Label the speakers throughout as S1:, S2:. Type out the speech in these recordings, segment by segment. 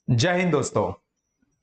S1: जय हिंद दोस्तों।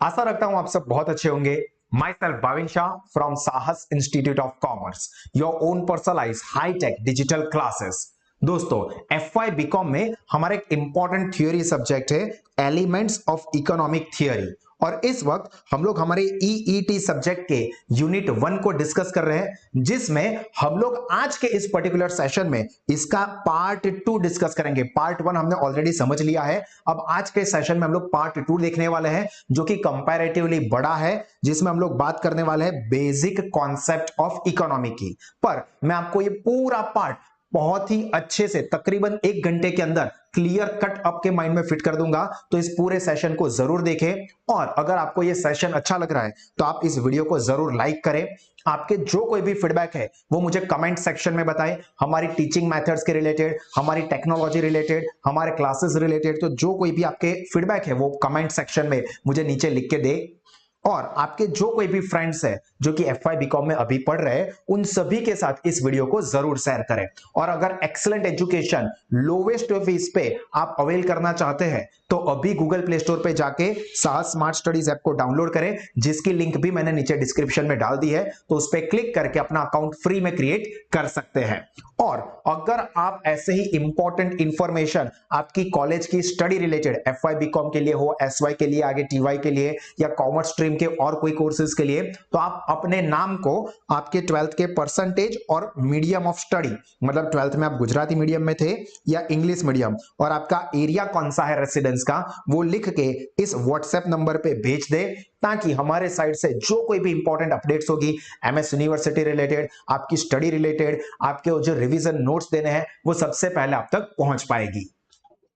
S1: आशा रखता हूं आप सब बहुत अच्छे होंगे। Myself Bhavin Shah from Sahas institute of commerce, your own personalise hitech digital classes. दोस्तों, एफ वाई बीकॉम में हमारा एक इंपॉर्टेंट थियोरी सब्जेक्ट है एलिमेंट्स ऑफ इकोनॉमिक थियोरी, और इस वक्त हम लोग हमारे ईईटी सब्जेक्ट के यूनिट 1 को डिस्कस कर रहे हैं, जिसमें हम लोग आज के इस पर्टिकुलर सेशन में इसका पार्ट 2 डिस्कस करेंगे। पार्ट 1 हमने ऑलरेडी समझ लिया है। अब आज के सेशन में हम लोग पार्ट 2 देखने वाले हैं, जो कि कंपैरेटिवली बड़ा है, जिसमें हम लोग बात करने वाले हैं बेसिक कॉन्सेप्ट ऑफ इकोनॉमी की। पर मैं आपको ये पूरा पार्ट बहुत ही अच्छे से तकरीबन 1 घंटे के अंदर क्लियर कट आपके माइंड में फिट कर दूंगा, तो इस पूरे सेशन को जरूर देखें। और अगर आपको ये सेशन अच्छा लग रहा है तो आप इस वीडियो को जरूर लाइक करें। आपके जो कोई भी फीडबैक है वो मुझे कमेंट सेक्शन में बताएं। हमारी टीचिंग मेथड्स के रिलेटेड, हमारी टेक्नोलॉजी रिलेटेड, हमारे क्लासेस रिलेटेड, तो जो कोई भी आपके फीडबैक है वो कमेंट सेक्शन में मुझे नीचे लिख के दे। और आपके जो कोई भी फ्रेंड्स है जो कि एफ वाई बीकॉम में अभी पढ़ रहे हैं, उन सभी के साथ इस वीडियो को जरूर शेयर करें। और अगर एक्सीलेंट एजुकेशन लोवेस्ट फीस पे आप अवेल करना चाहते हैं तो अभी गूगल प्ले स्टोर पे जाके साहस स्मार्ट स्टडीज ऐप को डाउनलोड करें, जिसकी लिंक भी मैंने नीचे डिस्क्रिप्शन में डाल दी है। तो उस पर क्लिक करके अपना अकाउंट फ्री में क्रिएट कर सकते हैं। और अगर आप ऐसे ही इंपॉर्टेंट इंफॉर्मेशन आपकी कॉलेज की study related, F Y BCom के लिए हो, एस वाई के लिए, आगे टी वाई के लिए, या कॉमर्स स्ट्रीम के और कोई कोर्सेज के लिए, तो आप अपने नाम को आपके 12th के परसेंटेज और मीडियम ऑफ स्टडी, मतलब 12th में आप गुजराती मीडियम में थे या इंग्लिश मीडियम, और आपका एरिया कौन सा है रेसिडेंस का, वो लिख के इस व्हाट्सएप नंबर पे भेज दे, ताकि हमारे साइड से जो कोई भी इंपॉर्टेंट अपडेट्स होगी एमएस यूनिवर्सिटी रिलेटेड, आपकी स्टडी रिलेटेड, आपके जो रिवीजन नोट्स देने हैं, वो सबसे पहले आप तक पहुंच पाएगी।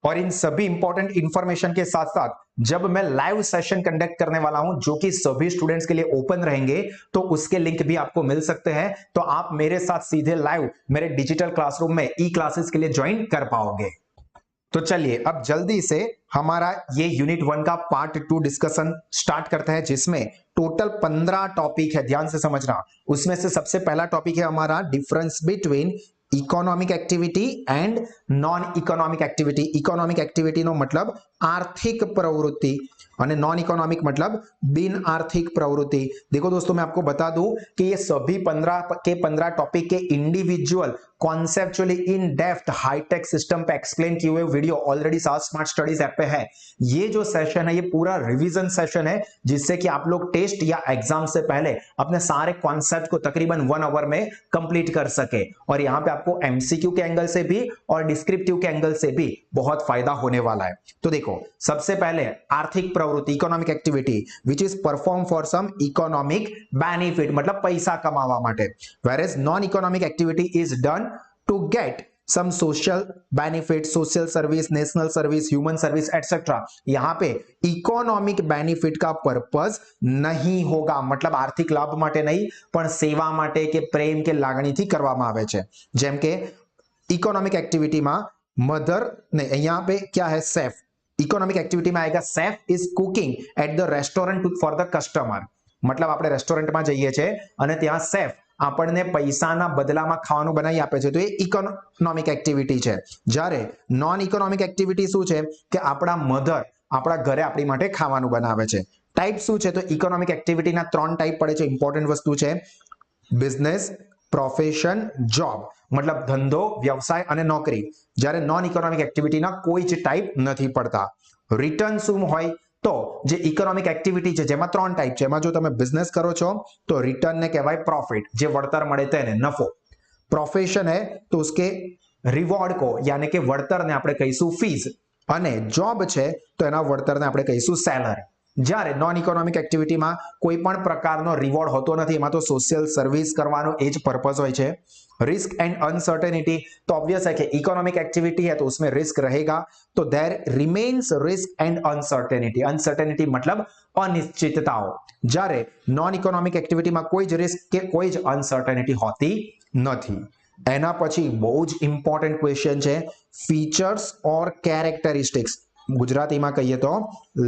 S1: और इन सभी इंपॉर्टेंट इंफॉर्मेशन के साथ साथ जब मैं लाइव सेशन कंडक्ट करने वाला हूं, जो कि सभी स्टूडेंट्स के लिए ओपन रहेंगे, तो उसके लिंक भी आपको मिल सकते हैं। तो आप मेरे साथ सीधे लाइव मेरे डिजिटल क्लासरूम में ई क्लासेस के लिए ज्वाइन कर पाओगे। तो चलिए अब जल्दी से हमारा ये यूनिट 1 का पार्ट 2 डिस्कशन स्टार्ट करते हैं, जिसमें टोटल 15 टॉपिक है। ध्यान से समझना। उसमें से सबसे पहला टॉपिक है हमारा difference between economic activity and non economic activity. Economic activity नो मतलब आर्थिक प्रवृत्ति, और नॉन इकोनॉमिक मतलब बिन आर्थिक प्रवृत्ति। देखो दोस्तों, मैं आपको बता दूं कि ये सभी 15 टॉपिक के individual conceptually in depth high tech system पे एक्सप्लेन किए हुए video already Sahas smart studies app पे है। ये जो सेशन है ये पूरा रिवीजन सेशन है, जिससे कि आप लोग टेस्ट या एग्जाम से पहले अपने सारे कॉन्सेप्ट को तकरीबन 1 आवर में कंप्लीट कर सके। और यहाँ पे आपको एमसीक्यू के एंगल से भी और डिस्क्रिप्टिव के एंगल से भी बहुत फायदा होने वाला है। तो देखो, सबसे पहले आर्थिक प्रवृत्ति, economic activity which is perform for some economic benefit, मतलब पैसा कमावा माटे। whereas non economic activity is done to get some social benefit, social service, national service, human service etcetera. यहां पे इकोनॉमिक बेनिफिट का पर्पस नहीं होगा, मतलब आर्थिक लाभ माटे नहीं, पण सेवा माटे के प्रेम के लागणीथी કરવામાં આવે છે। જેમ કે इकोनॉमिक एक्टिविटी में मदर ने, यहाँ पे क्या है, सेफ। इकोनॉमिक एक्टिविटी में आएगा safe is cooking at the restaurant for the customer, मतलब આપણે રેસ્ટોરન્ટમાં જઈએ છે અને ત્યાં સેફ આપણને પૈસાના બદલામાં ખાવાનું બનાવી આપે છે, તો એ ઇકોનોમિક એક્ટિવિટી છે। જ્યારે નોન ઇકોનોમિક એક્ટિવિટી શું છે કે આપણા મધર આપણા ઘરે આપણી માટે ખાવાનું બનાવે છે। ટાઈપ શું છે, તો ઇકોનોમિક એક્ટિવિટીના 3 ટાઈપ પડે છે। ઇમ્પોર્ટન્ટ વસ્તુ છે બિઝનેસ, પ્રોફેશન, જોબ, मतलब धंधो, व्यवसाय અને નોકરી। જ્યારે નોન ઇકોનોમિક એક્ટિવિટીના કોઈ જ ટાઈપ નથી પડતા। રિટર્ન શું હોય, તો જે ઇકોનોમિક એક્ટિવિટી છે જેમાં 3 ટાઈપ છે, એમાં જો તમે બિઝનેસ કરો છો તો રિટર્ન ને કહેવાય प्रॉफिट, જે વળતર મળે તેને નફો। પ્રોફેશન है तो उसके रिवॉर्ड को यानी કે વળતરને આપણે કહીશું ફીસ, અને જોબ છે તો એના વળતરને આપણે કહીશું સેલરી। જ્યારે નોન ઇકોનોમિક એક્ટિવિટીમાં કોઈ પણ પ્રકારનો રિવોર્ડ હોતો નથી, એમાં તો સોશિયલ સર્વિસ કરવાનો એ જ પર્પસ હોય છે। रिस्क एंड अनसर्टेनिटी, तो ऑब्वियस है कि इकोनॉमिक एक्टिविटी है तो उसमें रिस्क रहेगा, तो there remains risk and uncertainty. Uncertainty मतलब अनिश्चितताओं, જ્યારે नॉन इकोनॉमिक एक्टिविटी में कोई ज रिस्क के कोई ज अनसर्टेनिटी होती नहीं। एना पछी बहुत ज इंपॉर्टेंट क्वेश्चन है फीचर्स और कैरेक्टरिस्टिक्स, गुजराती में कहिए तो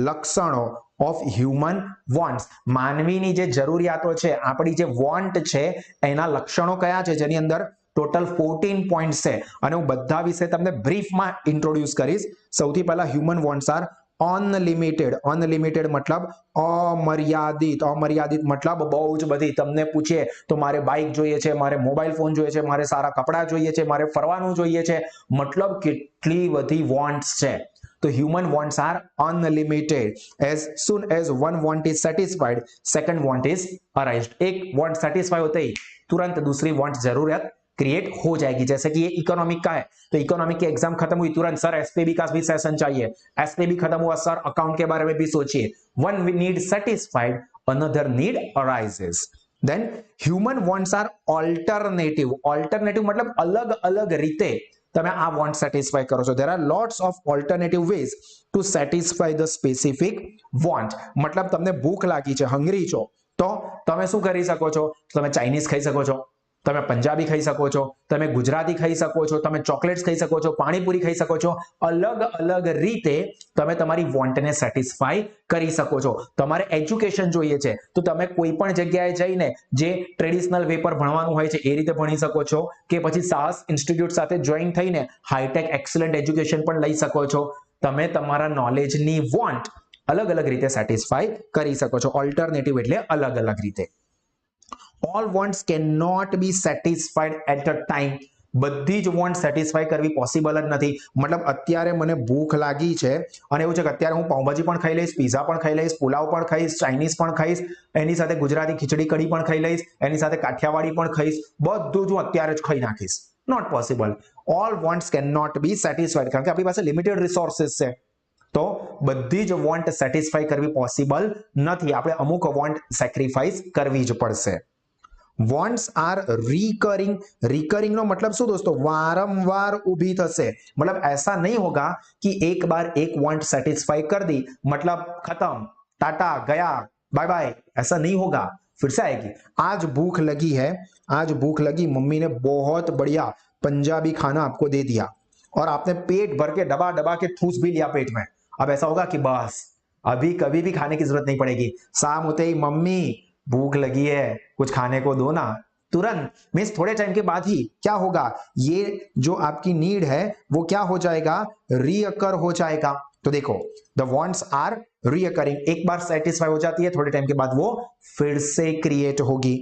S1: लक्षणों ऑफ ह्यूमन वॉन्ट्स। मानवीनी जे जरूरियातो छे, आपणी जे वॉन्ट छे एना लक्षणों कया छे, जेनी अंदर टोटल 14 पॉइंट्स है, અને હું બધા વિશે તમને બ્રીફ માં ઇન્ટ્રોડ્યુસ કરીશ। સૌથી પહેલા human wants are unlimited, unlimited મતલબ અમર્યાદિત, અમર્યાદિત મતલબ બહુ જ બધી. તમને પૂછીએ તો મારે બાઇક જોઈએ છે, મારે મોબાઈલ ફોન જોઈએ છે, મારે સારા કપડાં જોઈએ છે, મારે ફરવાનું જોઈએ છે, મતલબ કેટલી બધી વોન્ટ્સ છે. તો human wants are unlimited. As soon as one want is satisfied, second want is arised. एक want satisfy होते ही तुरंत दूसरी want जरूरत क्रिएट हो जाएगी. जैसे कि ये इकोनॉमिक का है, तो इकोनॉमिक की एग्जाम खत्म हुई तुरंत सर एसपीबी का भी सेशन चाहिए, एसपीबी खत्म हुआ सर अकाउंट के बारे में भी सोचिए. One need satisfied, another need arises. Then human wants are alternative. Alternative मतलब अलग अलग रीते તમે આ વોન્ટ સેટિસ્ફાય કરો છો. there are lots of alternative ways to satisfy the specific want. મતલબ તમને ભૂખ લાગી છે, હંગ્રી છો, તો તમે શું કરી શકો છો? તમે ચાઇનીઝ ખાઈ શકો છો, તમે પંજાબી ખાઈ શકો છો, તમે ગુજરાતી ખાઈ શકો છો, તમે ચોકલેટ્સ ખાઈ શકો છો, પાણીપુરી ખાઈ શકો છો. અલગ અલગ રીતે તમે તમારી વોન્ટને સેટિસ્ફાય કરી શકો છો. તમારે એજ્યુકેશન જોઈએ છે તો તમે કોઈ પણ જગ્યાએ જઈને જે ટ્રેડિશનલ વે પર ભણવાનું હોય છે એ રીતે ભણી શકો છો, કે પછી સાહસ ઇન્સ્ટિટ્યૂટ સાથે જોઈન થઈને હાઈટેક એક્સલન્ટ એજ્યુકેશન પણ લઈ શકો છો. તમે તમારા નોલેજની વોન્ટ અલગ અલગ રીતે સેટિસ્ફાય કરી શકો છો. ઓલ્ટરનેટિવ એટલે અલગ અલગ રીતે. All wants cannot be satisfied at a time. બધી જ વોન્ટ સેટિસ્ફાય કરવી પોસિબલ જ નથી. મતલબ અત્યારે મને ભૂખ લાગી છે અને એવું છે કે અત્યારે હું પાઉંભાજી પણ ખાઈ લઈશ, પીઝા પણ ખાઈ લઈશ, પુલાવ પણ ખાઈશ, ચાઇનીઝ પણ ખાઈશ, એની સાથે ગુજરાતી ખીચડી કઢી પણ ખાઈ લઈશ, એની સાથે કાઠિયાવાડી પણ ખાઈશ, બધું જ હું અત્યારે જ ખાઈ નાખીશ. Not possible. All wants can not be satisfied, કારણ કે આપણી પાસે લિમિટેડ રિસોર્સિસ છે. તો બધી જ વોન્ટ સેટિસ્ફાય કરવી પોસિબલ નથી. આપણે અમુક વોન્ટ સેક્રિફાઈસ કરવી જ પડશે. Wants are recurring. रिकरिंग નો મતલબ શું દોસ્તો? વારંવાર ઊભી થશે. मतलब ऐसा नहीं होगा कि एक बार एक वांट सेटिस्फाई कर दी मतलब खत्म, टाटा गया, बाय बाय, ऐसा नहीं होगा. फिर से आएगी. आज भूख लगी है, आज भूख लगी, मम्मी ने बहुत बढ़िया पंजाबी खाना आपको दे दिया और आपने पेट भर के दबा दबा के ठूस भी लिया पेट में. अब ऐसा होगा कि बस अभी कभी भी खाने की जरूरत नहीं पड़ेगी. शाम होते ही मम्मी भूख लगी है, कुछ खाने को दो ना. तुरंत मीन्स थोड़े टाइम के बाद ही क्या होगा? ये जो आपकी नीड है वो क्या हो जाएगा? रीअकर हो जाएगा. तो देखो द वॉन्ट्स आर रीअकरिंग. एक बार सेटिस्फाई हो जाती है, थोड़े टाइम के बाद वो फिर से क्रिएट होगी.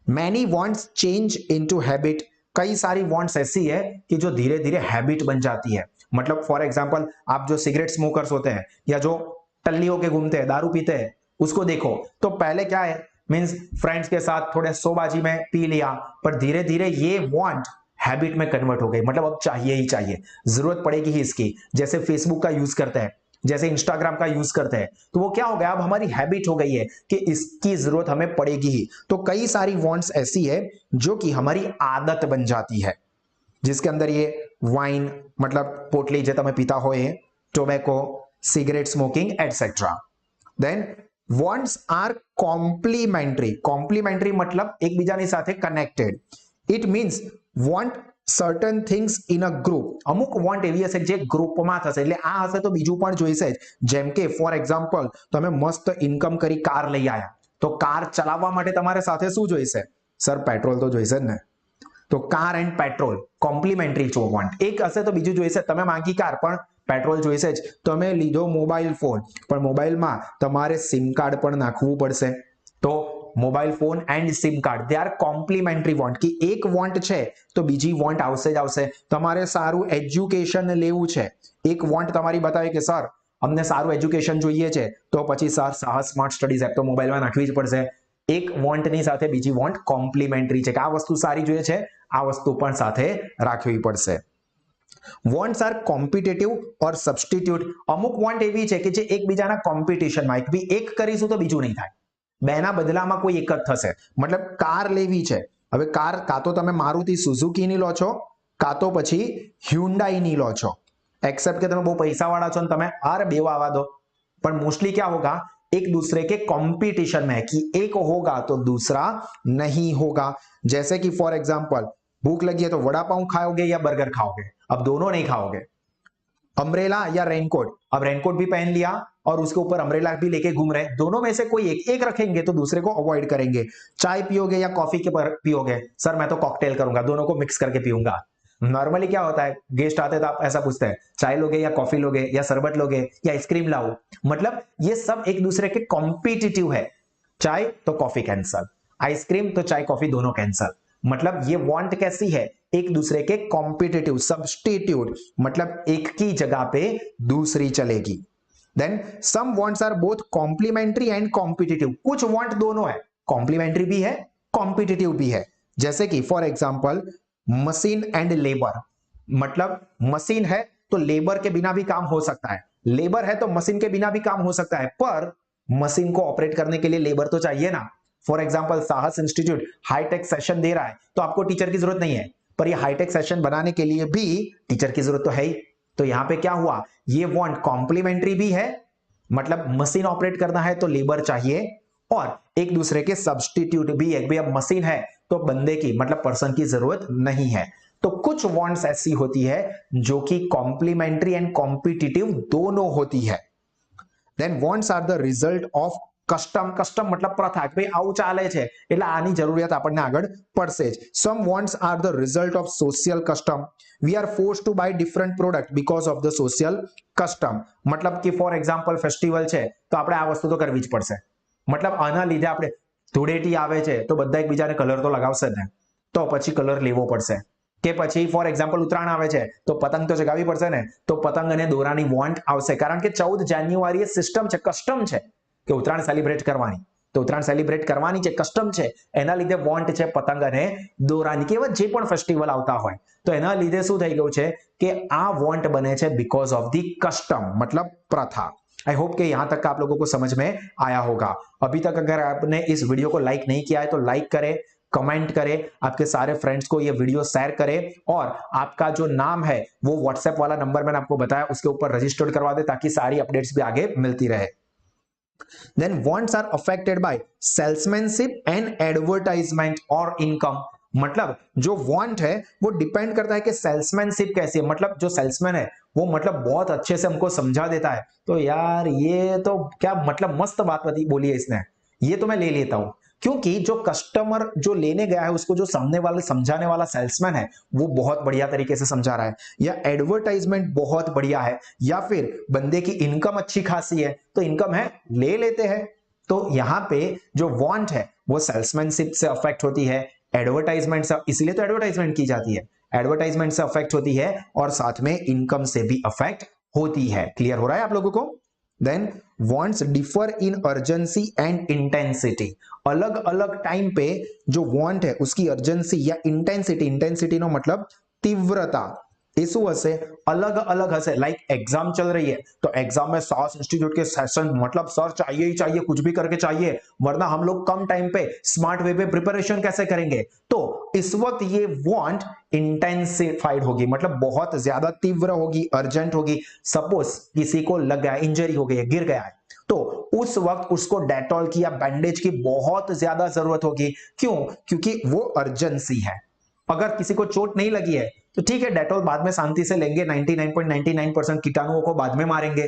S1: Many wants change into habit. कई सारी वॉन्ट्स ऐसी है कि जो धीरे धीरे हैबिट बन जाती है. मतलब फॉर एग्जाम्पल आप जो सिगरेट स्मोकर्स होते हैं या जो टल्ली होके घूमते हैं, दारू पीते हैं, उसको देखो तो पहले क्या है, मीन्स फ्रेंड्स के साथ थोड़े सोबाजी में पी लिया, पर धीरे धीरे ये वांट हैबिट में कन्वर्ट हो गई. मतलब अब चाहिए ही चाहिए, जरूरत पड़ेगी ही इसकी. जैसे फेसबुक का यूज करते हैं, जैसे इंस्टाग्राम का यूज करते हैं, तो वो क्या हो गया? अब हमारी हैबिट हो गई है कि इसकी जरूरत हमें पड़ेगी ही. तो कई सारी वांट्स ऐसी है जो कि हमारी आदत बन जाती है, जिसके अंदर ये वाइन मतलब पोटली जो તમે પીતા હોય, tobacco, cigarette smoking etcetera. Then wants are complementary. Complementary मतलब એકબીજાની સાથે connected. It means want certain things in a group. અમુક વોન્ટ એવી હશે જે ગ્રુપમાં થશે, એટલે આ હશે તો બીજું પણ જોઈશે જ. જેમ કે ફોર એક્ઝામ્પલ તમે મસ્ત ઇન્કમ કરી કાર લઈ આવ્યા, તો કાર ચલાવવા માટે તમારે સાથે શું જોઈશે? સર પેટ્રોલ તો જોઈશે જ ને. તો કાર એન્ડ પેટ્રોલ કોમ્પ્લિમેન્ટરી છો વોન્ટ. એક હશે તો બીજું જોઈશે. તમે માંગી કાર પણ પેટ્રોલ જોઈશે જ. તમે લીધો મોબાઈલ ફોન, પણ મોબાઈલમાં તમારે સિમ કાર્ડ પણ નાખવું પડશે. તો mobile phone and sim card they are complimentary want. કે એક વોન્ટ છે તો બીજી વોન્ટ આવશે જ આવશે. તમારે સારું એજ્યુકેશન લેવું છે, એક વોન્ટ તમારી બતાવે કે સર અમને સારું એજ્યુકેશન જોઈએ છે, તો પછી સર સાહસ સ્માર્ટ સ્ટડીઝ એપ તો મોબાઈલમાં નાખવી જ પડશે. એક વોન્ટની સાથે બીજી વોન્ટ કોમ્પ્લિમેન્ટરી છે, કે આ વસ્તુ સારી જોઈએ છે, આ વસ્તુ પણ સાથે રાખવી પડશે. વોન્ટ્સ આર કોમ્પિટિટિવ ઓર સબસ્ટિટ્યુટ. અમુક વોન્ટ એવી છે કે જે એકબીજાના કોમ્પિટિશનમાં, એક કરીશું તો બીજું નહીં થાય, બેના બદલામાં કોઈ એક જ થશે. મતલબ કાર લેવી છે, હવે કાર કાં તો તમે મારુતિ સુઝુકીની લો છો, કાં તો પછી હ્યુન્ડાઈની લો છો. एक्सेप्ट કે તમે બહુ પૈસાવાળા છો ને તમે અરે બેવા આવા દો, પણ મોસ્टली क्या होगा? एक दूसरे के कंपटीशन में, कि एक होगा तो दूसरा नहीं होगा. जैसे कि फॉर एग्जांपल भूख लगी है तो वड़ा पाव खाओगे या बर्गर खाओगे? अब दोनों नहीं खाओगे. अम्ब्रेला या रेनकोट, अब रेनकोट भी पहन लिया और उसके ऊपर अम्ब्रेला भी लेके घूम रहे, दोनों में से कोई एक रखेंगे तो दूसरे को अवॉइड करेंगे. चाय पियोगे या कॉफी के पर पियोगे? सर मैं तो कॉकटेल करूंगा, दोनों को मिक्स करके पीऊंगा. नॉर्मली क्या होता है, गेस्ट आते तो आप ऐसा पूछते हैं चाय लोगे या कॉफी लोगे या शरबत लोगे या आइसक्रीम लाओ। मतलब ये सब एक दूसरे के कॉम्पिटिटिव है। चाय तो कॉफी कैंसल, आइसक्रीम तो चाय कॉफी दोनों कैंसल। मतलब ये वांट कैसी है, एक दूसरे के कॉम्पिटिटिव, सब्स्टिट्यूट, मतलब एक की जगह पे दूसरी चलेगी। Then some wants are both complementary and competitive. कुछ वांट दोनों है, कॉम्प्लीमेंट्री भी है, कॉम्पिटिटिव भी है। जैसे कि for example machine and labour. मतलब मशीन है तो लेबर के बिना भी काम हो सकता है, लेबर है तो मशीन के बिना भी काम हो सकता है, पर मशीन को ऑपरेट करने के लिए लेबर तो चाहिए ना। फॉर एग्जांपल साहस इंस्टीट्यूट हाईटेक सेशन दे रहा है तो आपको टीचर की जरूरत नहीं है, पर ये हाईटेक सेशन बनाने के लिए भी टीचर की जरूरत तो है ही। तो यहां पे क्या हुआ, ये वांट कॉम्प्लीमेंट्री भी है, मतलब मशीन ऑपरेट करना है तो लेबर चाहिए, और एक दूसरे के सब्स्टिट्यूट भी है। अब मशीन है तो बंदे की, मतलब पर्सन की जरूरत नहीं है। तो कुछ वांट्स ऐसी होती है जो कि कॉम्प्लीमेंट्री एंड कॉम्पिटिटिव दोनों होती है। Then wants are the result of custom. Custom मतलब प्रथा, भाई આવું ચાલે છે એટલે આની જરૂરિયાત આપણને આગળ પડશે જ. Some wants are the result of social custom. We are forced to buy different product because of the social custom. मतलब कि ફોર એક્ઝામ્પલ ફેસ્ટિવલ છે તો આપણે આ વસ્તુ તો કરવી જ પડશે। मतलब આના લીધે આપણે ધૂળેટી આવે છે તો બધા એકબીજાને કલર તો લગાવશે ને, તો પછી કલર લેવો પડશે। કે પછી ફોર એક્ઝામ્પલ ઉત્તરાયણ આવે છે તો પતંગ તો ચગાવવી પડશે ને, તો પતંગ અને દોરાની વોન્ટ આવશે, કારણ કે 14 જાન્યુઆરી એ સિસ્ટમ છે, કસ્ટમ છે કે ઉત્તરાયણ સેલિબ્રેટ કરવાની, તો ઉત્તરાયણ સેલિબ્રેટ કરવાની છે, કસ્ટમ છે, એના લીધે વોન્ટ છે પતંગ અને દોરાની, કે એવા જે પણ ફેસ્ટિવલ આવતા હોય તો એના લીધે શું થઈ ગયું છે કે આ वॉन्ट बने છે बिकॉज ऑफ दी कस्टम, मतलब प्रथा। आई होप कि यहां तक का आप लोगों को समझ में आया होगा। अभी तक अगर आपने इस वीडियो को लाइक नहीं किया है तो लाइक करें, कमेंट करें, आपके सारे फ्रेंड्स को ये वीडियो शेयर करें, और आपका जो नाम है वो व्हाट्सएप वाला नंबर मैंने आपको बताया उसके ऊपर रजिस्टर्ड करवा दे ताकि सारी अपडेट्स भी आगे मिलती रहे। Then wants are affected by salesmanship and advertisement or income। मतलब जो वांट है वो डिपेंड करता है कि सेल्समैनशिप कैसी है, मतलब जो सेल्समैन है वो मतलब बहुत अच्छे से हमको समझा देता है तो यार ये तो क्या मतलब मस्त बात बोली है इसने, ये तो मैं ले लेता हूं। क्योंकि जो कस्टमर जो लेने गया है उसको जो सामने वाले समझाने वाला सेल्समैन है वो बहुत बढ़िया तरीके से समझा रहा है, या एडवर्टाइजमेंट बहुत बढ़िया है, या फिर बंदे की इनकम अच्छी खासी है तो इनकम है ले लेते हैं। तो यहां पे जो वांट है वो सेल्समैनशिप से अफेक्ट होती है, एडवर्टाइजमेंट से, इसलिए तो एडवर्टाइजमेंट की जाती है, एडवर्टाइजमेंट से अफेक्ट होती है और साथ में इनकम से भी अफेक्ट होती है। क्लियर हो रहा है आप लोगों को? Then wants differ in urgency and intensity. अलग अलग टाइम पे जो वॉन्ट है उसकी अर्जेंसी या इंटेंसिटी, इंटेंसिटी नो मतलब तीव्रता, એ શું હશે अलग अलग હશે। लाइक एग्जाम चल रही है तो एग्जाम में सास इंस्टीट्यूट के सेशन मतलब सर चाहिए ही चाहिए, कुछ भी करके चाहिए, वरना हम लोग कम टाइम पे स्मार्ट वे पे प्रिपरेशन कैसे करेंगे। तो इस वक्त ये वांट इंटेंसिफाइड होगी, मतलब बहुत ज्यादा तीव्र होगी, अर्जेंट होगी। सपोज किसी को लग गया, इंजरी हो गई है, गिर गया है, तो उस वक्त उसको डेटॉल की या बैंडेज की बहुत ज्यादा जरूरत होगी। क्यों? क्योंकि वो अर्जेंसी है। अगर किसी को चोट नहीं लगी है तो ठीक है, डेटॉल बाद में शांति से लेंगे, 99.99% कीटाणुओं को बाद में मारेंगे,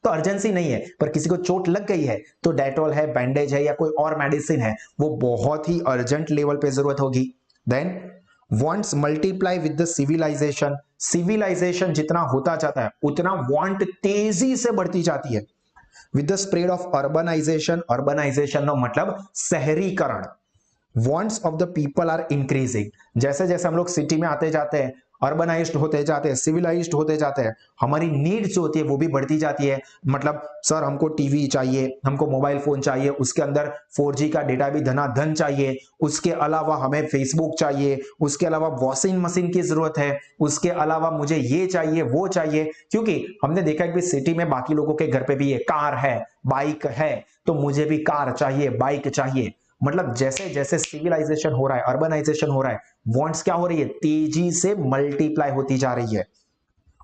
S1: तो अर्जेंसी नहीं है। पर किसी को चोट लग गई है तो डेटॉल है, बैंडेज है या कोई और मेडिसिन है, वो बहुत ही अर्जेंट लेवल पे जरूरत होगी। Then wants multiply with the civilization. Civilization जितना होता जाता है उतना वॉन्ट तेजी से बढ़ती जाती है। With the spread of urbanization, urbanization नो मतलब शहरीकरण, wants of the people are increasing. जैसे जैसे हम लोग सिटी में आते जाते हैं, अर्बनाइज्ड होते जाते हैं, सिविलाइज्ड होते जाते हैं, हमारी नीड्स जो होती है वो भी बढ़ती जाती है। मतलब सर हमको टीवी चाहिए, हमको मोबाइल फोन चाहिए, उसके अंदर 4G का डेटा भी धनाधन चाहिए, उसके अलावा हमें फेसबुक चाहिए, उसके अलावा वॉशिंग मशीन की जरूरत है, उसके अलावा मुझे ये चाहिए वो चाहिए। क्योंकि हमने देखा है कि सिटी में बाकी लोगों के घर पे भी ये कार है, बाइक है, तो मुझे भी कार चाहिए, बाइक चाहिए। मतलब जैसे जैसे सिविलाइजेशन हो रहा है, अर्बनाइजेशन हो रहा है, वॉन्ट्स क्या हो रही है, तेजी से मल्टीप्लाई होती जा रही है।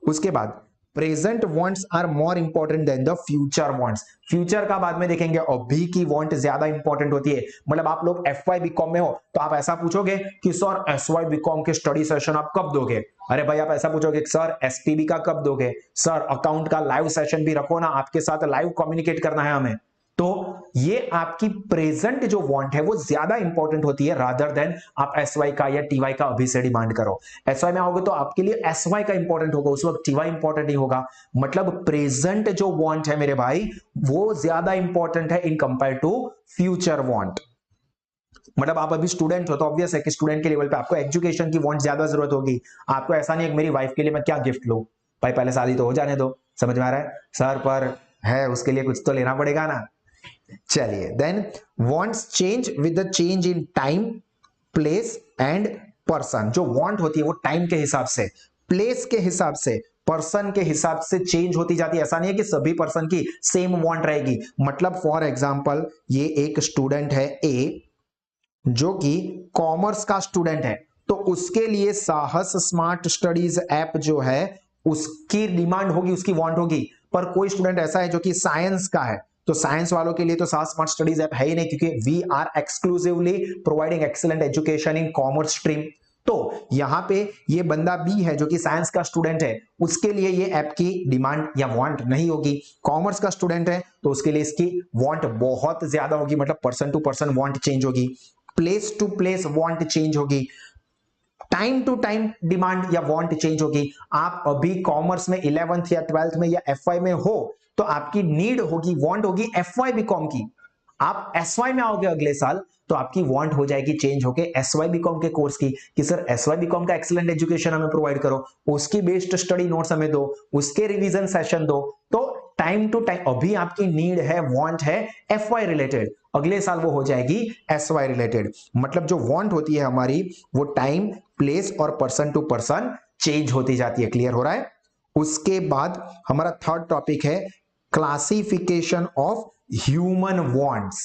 S1: उसके बाद present wants are more important than the future wants. Future का बाद में देखेंगे, अभी की वॉन्ट ज्यादा इंपॉर्टेंट होती है। मतलब आप लोग FY बीकॉम में हो तो आप ऐसा पूछोगे कि सर SY बीकॉम के स्टडी सेशन आप कब दोगे। अरे भाई आप ऐसा पूछोगे सर SPB का कब दोगे, सर अकाउंट का लाइव सेशन भी रखो ना, आपके साथ लाइव कम्युनिकेट करना है हमें। तो ये आपकी प्रेजेंट जो वांट है वो ज्यादा इंपॉर्टेंट होती है रादर देन आप एसवाई का या टीवाई का अभी से डिमांड करो। एसवाई में आओगे तो आपके लिए एसवाई का इंपॉर्टेंट होगा, उस वक्त टीवाई इंपॉर्टेंट नहीं होगा। मतलब प्रेजेंट जो वांट है मेरे भाई वो ज्यादा इंपॉर्टेंट है in compare to future want. मतलब आप अभी स्टूडेंट हो तो ऑब्वियस है कि स्टूडेंट के लेवल पे आपको एजुकेशन की वांट ज्यादा जरूरत होगी। आपको ऐसा नहीं है कि मेरी वाइफ के लिए मैं क्या गिफ्ट लूं, भाई पहले शादी तो हो जाने दो, समझ में आ रहा है सर, पर है उसके लिए कुछ तो लेना पड़ेगा ना। चलिए, then wants change with the change in time, place and person. जो वांट होती है वो टाइम के हिसाब से, प्लेस के हिसाब से, पर्सन के हिसाब से चेंज होती जाती है। ऐसा नहीं है कि सभी पर्सन की सेम वांट रहेगी। मतलब फॉर एग्जांपल ये एक स्टूडेंट है ए जो कि कॉमर्स का स्टूडेंट है, तो उसके लिए साहस स्मार्ट स्टडीज ऐप जो है उसकी डिमांड होगी, उसकी वांट होगी। पर कोई स्टूडेंट ऐसा है जो कि साइंस का है, तो साइंस वालों के लिए तो साहस स्मार्ट स्टडीज ऐप है ही नहीं, क्योंकि we are exclusively providing excellent education in commerce stream. तो यहां पे ये बंदा बी है जो कि साइंस का स्टूडेंट है, उसके लिए ये ऐप की डिमांड या वांट नहीं होगी। कॉमर्स का स्टूडेंट है तो उसके लिए इसकी वांट बहुत ज्यादा होगी, मतलब person to person want change होगी, place to place want change होगी, टाइम टू टाइम डिमांड या वांट चेंज होगी। आप अभी कॉमर्स में 11th या 12th में या एफवाई में हो तो आपकी नीड होगी, वांट होगी एफवाई बीकॉम की। आप एसवाई में आओगे अगले साल तो आपकी वांट हो जाएगी चेंज होके एसवाई बीकॉम के कोर्स की, कि सर एसवाई बीकॉम का एक्सीलेंट एजुकेशन हमें प्रोवाइड करो, उसकी बेस्ड स्टडी नोट्स हमें दो, उसके रिवीजन सेशन दो। तो टाइम टू टाइम अभी आपकी नीड है, वांट है एफवाई रिलेटेड, अगले साल वो हो जाएगी एसवाई रिलेटेड। मतलब जो वांट होती है हमारी वो टाइम, प्लेस और पर्सन टू पर्सन चेंज होती जाती है। क्लियर हो रहा है? उसके बाद हमारा थर्ड टॉपिक है क्लासिफिकेशन ऑफ ह्यूमन वांट्स।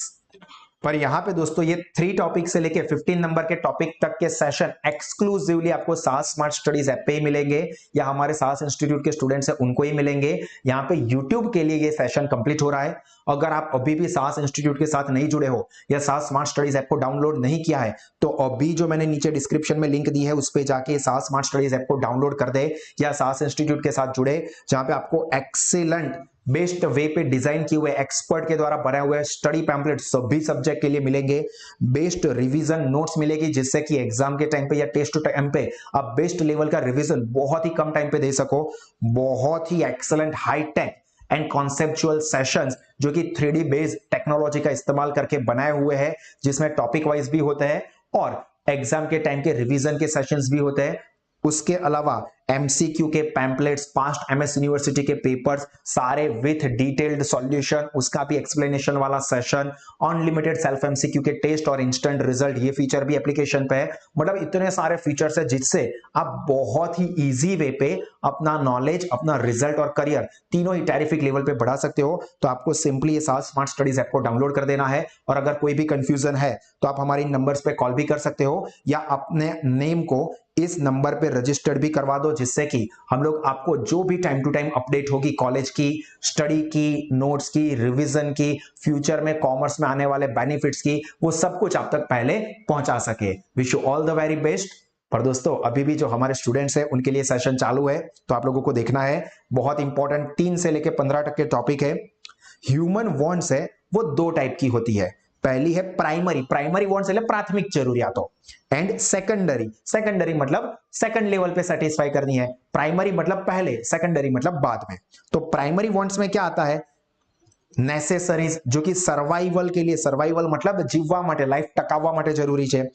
S1: पर यहां पे दोस्तों ये 3 टॉपिक से लेके 15 नंबर के टॉपिक तक के सेशन एक्सक्लूसिवली आपको साहस स्मार्ट स्टडीज ऐप पे ही मिलेंगे, या हमारे साहस इंस्टीट्यूट के स्टूडेंट्स हैं उनको ही मिलेंगे। यहाँ पे यूट्यूब के लिए ये सेशन कंप्लीट हो रहा है। अगर आप अभी भी साहस इंस्टीट्यूट के साथ नहीं जुड़े हो या साहस स्मार्ट स्टडीज ऐप को डाउनलोड नहीं किया है तो अभी जो मैंने नीचे डिस्क्रिप्शन में लिंक दी है उस पर जाके साहस स्मार्ट स्टडीज ऐप को डाउनलोड कर दे, या साहस इंस्टीट्यूट के साथ जुड़े, जहां पे आपको एक्सीलेंट बेस्ट वे पे डिजाइन किए हुए एक्सपर्ट के द्वारा बनाए हुए स्टडी पैम्पलेट सभी सब्जेक्ट के लिए मिलेंगे, बेस्ट रिवीजन नोट्स मिलेगी, जिससे कि एग्जाम के टाइम पे या टेस्ट टाइम पे आप बेस्ट लेवल का रिवीजन बहुत ही कम टाइम पे दे सको। बहुत ही excellent hitech and conceptual sessions जो कि 3D बेस्ड टेक्नोलॉजी का इस्तेमाल करके बनाए हुए हैं, जिसमें टॉपिक वाइज भी होते हैं और एग्जाम के टाइम के रिवीजन के सेशंस भी होते हैं। उसके अलावा एमसीक्यू के पैम्पलेट्स, पास्ट एमएस यूनिवर्सिटी के पेपर्स सारे विथ डिटेल्ड सॉल्यूशन, उसका भी एक्सप्लेनेशन वाला सेशन, अनलिमिटेड सेल्फ एमसीक्यू के टेस्ट और इंस्टेंट रिजल्ट, ये फीचर भी एप्लीकेशन पे है। मतलब इतने सारे फीचर्स है जिससे आप बहुत ही इजी वे पे अपना नॉलेज, अपना रिजल्ट और करियर तीनों ही टेरिफिक लेवल पे बढ़ा सकते हो। तो आपको सिंपली ये साहस स्मार्ट स्टडीज ऐप को डाउनलोड कर देना है, और अगर कोई भी कंफ्यूजन है तो आप हमारे नंबर्स पे कॉल भी कर सकते हो, या अपने नेम को इस नंबर पे रजिस्टर्ड भी करवा दो, जिससे कि हम लोग आपको जो भी टाइम टू टाइम अपडेट होगी कॉलेज की, स्टडी की, नोट्स की, रिवीजन की, फ्यूचर में कॉमर्स में आने वाले बेनिफिट्स की, वो सब कुछ आप तक पहले पहुंचा सके। Wish you all the very best. पर दोस्तों अभी भी जो हमारे स्टूडेंट्स हैं उनके लिए सेशन चालू है, तो आप लोगों को देखना है। बहुत इंपॉर्टेंट 3 से लेके 15 तक के टॉपिक है। ह्यूमन वांट्स है वो 2 टाइप की होती है। पहली है प्राइमरी, प्राइमरी वांट्स है प्राथमिक जरूरियातों, एंड सेकेंडरी, सेकेंडरी मतलब सेकंड लेवल पे सेटिस्फाई करनी है। प्राइमरी मतलब पहले, सेकेंडरी मतलब बाद में। तो प्राइमरी वांट्स में क्या आता है? नेसेसरीज, जो कि सर्वाइवल के लिए, सर्वाइवल मतलब जीववा માટે, लाइफ ટકાવવા માટે જરૂરી છે।